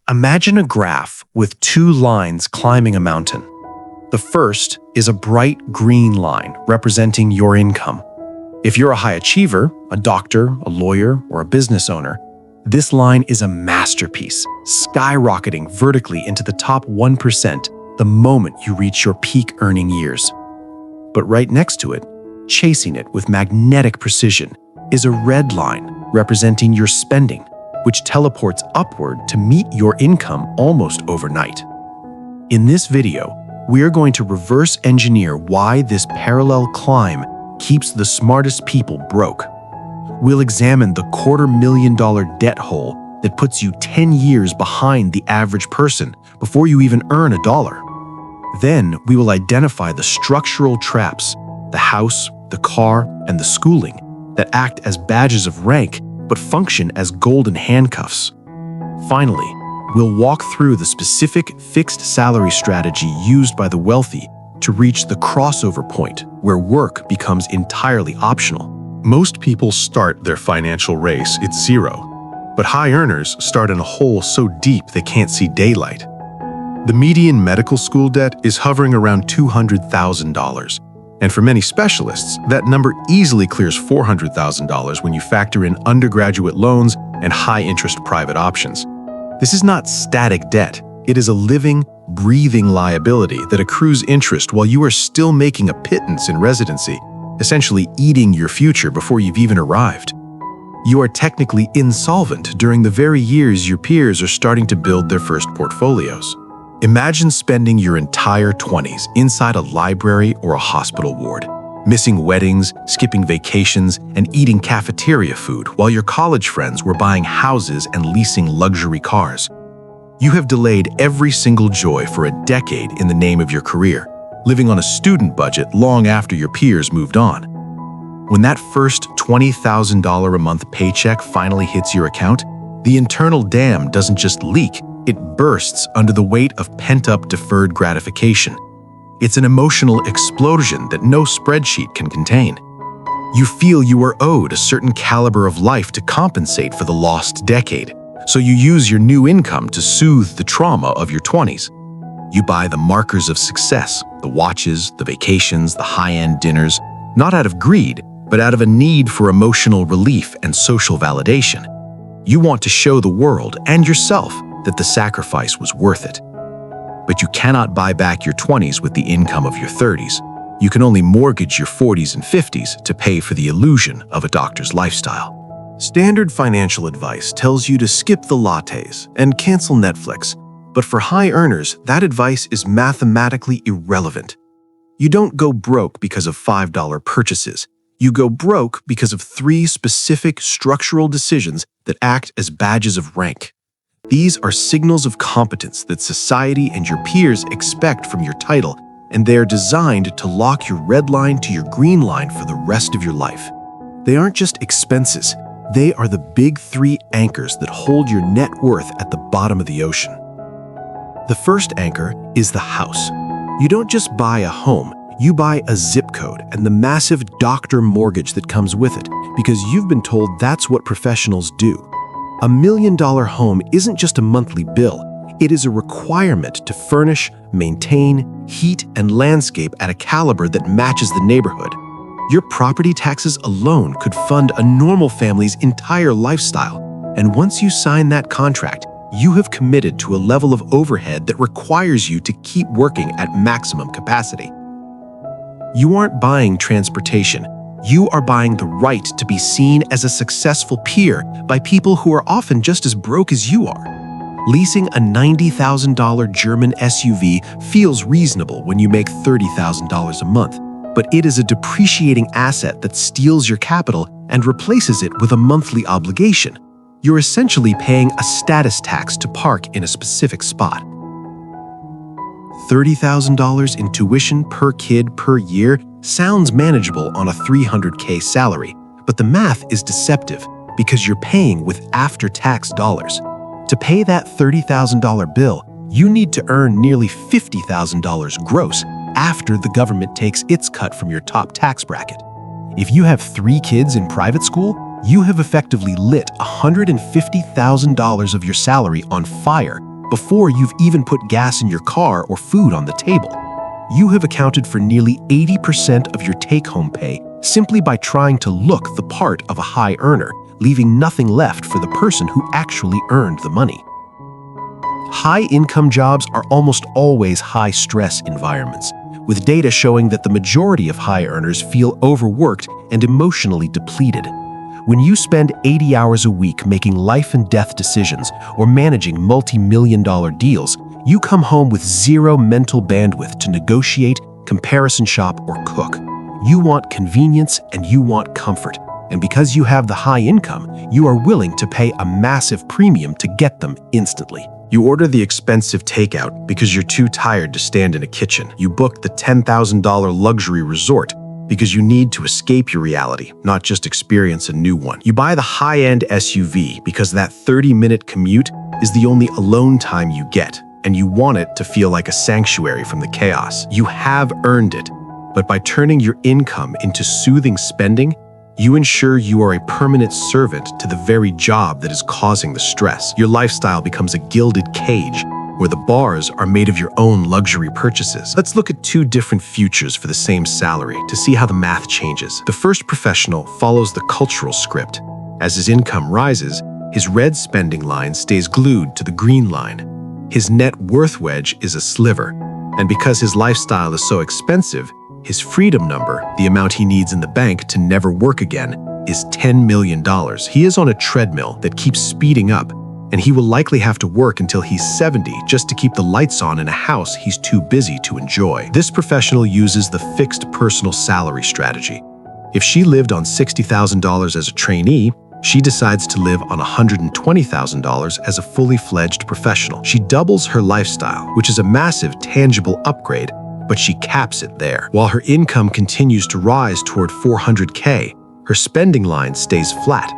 Imagine a graph with two lines climbing a mountain. The first is a bright green line representing your income. If you're a high achiever, a doctor, a lawyer, or a business owner, this line is a masterpiece, skyrocketing vertically into the top 1% the moment you reach your peak earning years. But right next to it, chasing it with magnetic precision, is a red line representing your spending, which teleports upward to meet your income almost overnight. In this video, we are going to reverse engineer why this parallel climb keeps the smartest people broke. We'll examine the $250,000 debt hole that puts you 10 years behind the average person before you even earn a dollar. Then we will identify the structural traps, the house, the car, and the schooling that act as badges of rank but function as golden handcuffs. Finally, we'll walk through the specific fixed salary strategy used by the wealthy to reach the crossover point where work becomes entirely optional. Most people start their financial race at zero, but high earners start in a hole so deep they can't see daylight. The median medical school debt is hovering around $200,000. And for many specialists, that number easily clears $400,000 when you factor in undergraduate loans and high-interest private options. This is not static debt. It is a living, breathing liability that accrues interest while you are still making a pittance in residency, essentially eating your future before you've even arrived. You are technically insolvent during the very years your peers are starting to build their first portfolios. Imagine spending your entire 20s inside a library or a hospital ward, missing weddings, skipping vacations, and eating cafeteria food while your college friends were buying houses and leasing luxury cars. You have delayed every single joy for a decade in the name of your career, living on a student budget long after your peers moved on. When that first $20,000 a month paycheck finally hits your account, the internal dam doesn't just leak, it bursts under the weight of pent-up deferred gratification. It's an emotional explosion that no spreadsheet can contain. You feel you are owed a certain caliber of life to compensate for the lost decade, so you use your new income to soothe the trauma of your 20s. You buy the markers of success, the watches, the vacations, the high-end dinners, not out of greed, but out of a need for emotional relief and social validation. You want to show the world and yourself that the sacrifice was worth it. But you cannot buy back your 20s with the income of your 30s. You can only mortgage your 40s and 50s to pay for the illusion of a doctor's lifestyle. Standard financial advice tells you to skip the lattes and cancel Netflix, but for high earners, that advice is mathematically irrelevant. You don't go broke because of $5 purchases. You go broke because of 3 specific structural decisions that act as badges of rank. These are signals of competence that society and your peers expect from your title, and they are designed to lock your red line to your green line for the rest of your life. They aren't just expenses, they are the big 3 anchors that hold your net worth at the bottom of the ocean. The first anchor is the house. You don't just buy a home, you buy a zip code and the massive doctor mortgage that comes with it, because you've been told that's what professionals do. $1 million home isn't just a monthly bill, it is a requirement to furnish, maintain, heat, and landscape at a caliber that matches the neighborhood. Your property taxes alone could fund a normal family's entire lifestyle, and once you sign that contract, you have committed to a level of overhead that requires you to keep working at maximum capacity. You aren't buying transportation. You are buying the right to be seen as a successful peer by people who are often just as broke as you are. Leasing a $90,000 German SUV feels reasonable when you make $30,000 a month, but it is a depreciating asset that steals your capital and replaces it with a monthly obligation. You're essentially paying a status tax to park in a specific spot. $30,000 in tuition per kid per year sounds manageable on a $300K salary, but the math is deceptive because you're paying with after-tax dollars. To pay that $30,000 bill, you need to earn nearly $50,000 gross after the government takes its cut from your top tax bracket. If you have 3 kids in private school, you have effectively lit $150,000 of your salary on fire before you've even put gas in your car or food on the table. You have accounted for nearly 80% of your take-home pay simply by trying to look the part of a high earner, leaving nothing left for the person who actually earned the money. High-income jobs are almost always high-stress environments, with data showing that the majority of high earners feel overworked and emotionally depleted. When you spend 80 hours a week making life-and-death decisions or managing multi-million-dollar deals, you come home with zero mental bandwidth to negotiate, comparison shop, or cook. You want convenience and you want comfort. And because you have the high income, you are willing to pay a massive premium to get them instantly. You order the expensive takeout because you're too tired to stand in a kitchen. You book the $10,000 luxury resort because you need to escape your reality, not just experience a new one. You buy the high-end SUV because that 30-minute commute is the only alone time you get, and you want it to feel like a sanctuary from the chaos. You have earned it, but by turning your income into soothing spending, you ensure you are a permanent servant to the very job that is causing the stress. Your lifestyle becomes a gilded cage where the bars are made of your own luxury purchases. Let's look at two different futures for the same salary to see how the math changes. The first professional follows the cultural script. As his income rises, his red spending line stays glued to the green line. His net worth wedge is a sliver, and because his lifestyle is so expensive, his freedom number, the amount he needs in the bank to never work again, is $10 million. He is on a treadmill that keeps speeding up, and he will likely have to work until he's 70 just to keep the lights on in a house he's too busy to enjoy. This professional uses the fixed personal salary strategy. If she lived on $60,000 as a trainee, she decides to live on $120,000 as a fully fledged professional. She doubles her lifestyle, which is a massive tangible upgrade, but she caps it there. While her income continues to rise toward $400K, her spending line stays flat.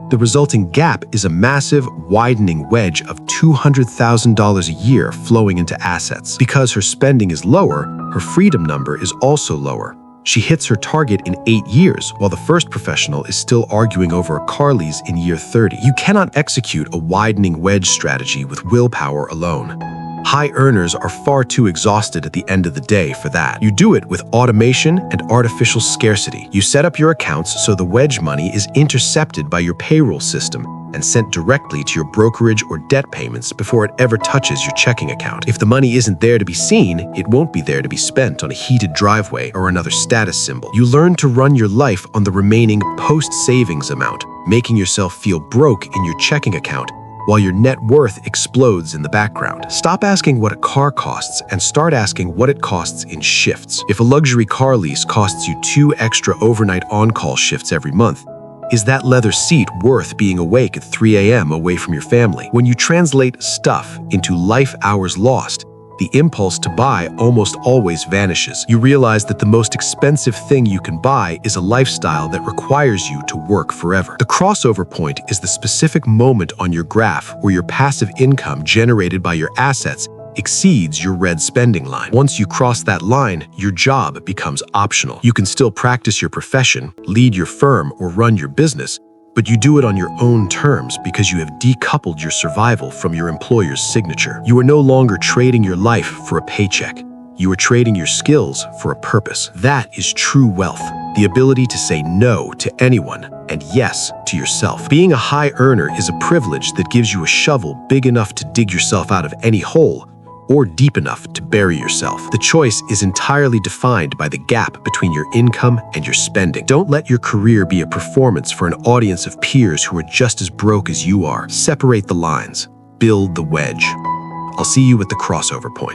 The resulting gap is a massive, widening wedge of $200,000 a year flowing into assets. Because her spending is lower, her freedom number is also lower. She hits her target in 8 years, while the first professional is still arguing over a car lease in year 30. You cannot execute a widening wedge strategy with willpower alone. High earners are far too exhausted at the end of the day for that. You do it with automation and artificial scarcity. You set up your accounts so the wedge money is intercepted by your payroll system and sent directly to your brokerage or debt payments before it ever touches your checking account. If the money isn't there to be seen, it won't be there to be spent on a heated driveway or another status symbol. You learn to run your life on the remaining post-savings amount, making yourself feel broke in your checking account while your net worth explodes in the background. Stop asking what a car costs and start asking what it costs in shifts. If a luxury car lease costs you 2 extra overnight on-call shifts every month, is that leather seat worth being awake at 3 a.m. away from your family? When you translate stuff into life hours lost, the impulse to buy almost always vanishes. You realize that the most expensive thing you can buy is a lifestyle that requires you to work forever. The crossover point is the specific moment on your graph where your passive income generated by your assets exceeds your red spending line. Once you cross that line, your job becomes optional. You can still practice your profession, lead your firm, or run your business, but you do it on your own terms because you have decoupled your survival from your employer's signature. You are no longer trading your life for a paycheck. You are trading your skills for a purpose. That is true wealth, the ability to say no to anyone and yes to yourself. Being a high earner is a privilege that gives you a shovel big enough to dig yourself out of any hole, or deep enough to bury yourself. The choice is entirely defined by the gap between your income and your spending. Don't let your career be a performance for an audience of peers who are just as broke as you are. Separate the lines. Build the wedge. I'll see you at the crossover point.